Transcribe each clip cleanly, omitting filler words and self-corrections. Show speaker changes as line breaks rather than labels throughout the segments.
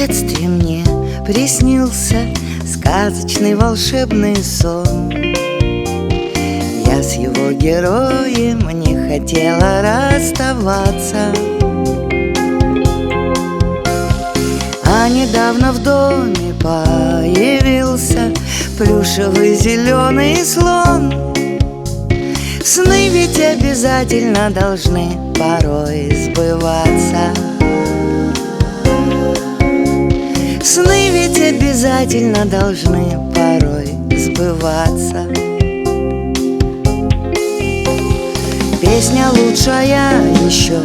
детстве мне приснился сказочный волшебный сон. Я с его героем не хотела расставаться. А недавно в доме появился плюшевый зеленый слон. Сны ведь обязательно должны порой сбываться. Сны ведь обязательно должны порой сбываться. Песня лучшая еще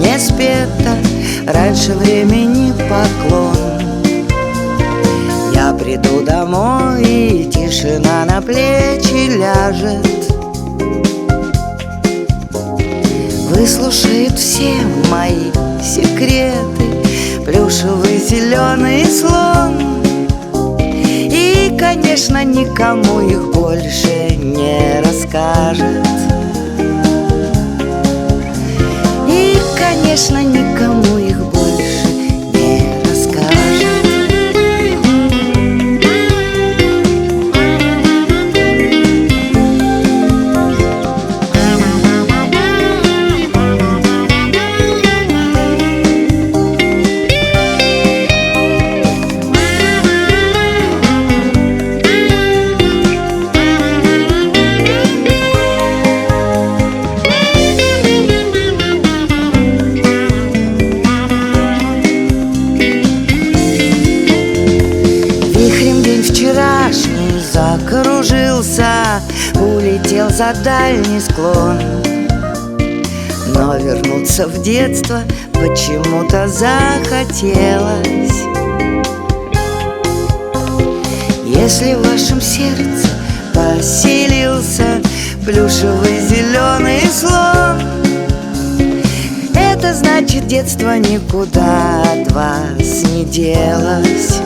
не спета, раньше времени поклон. Я приду домой, и тишина на плечи ляжет. Выслушает все мои секреты плюшевый зеленый слон. И, конечно, никому их больше не расскажет. И, конечно, никому их больше не расскажет. Вчерашний закружился, улетел за дальний склон. Но вернуться в детство почему-то захотелось. Если в вашем сердце поселился плюшевый зеленый слон, это значит, детство никуда от вас не делось.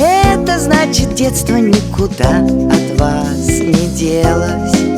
Это значит, детство никуда от вас не делось.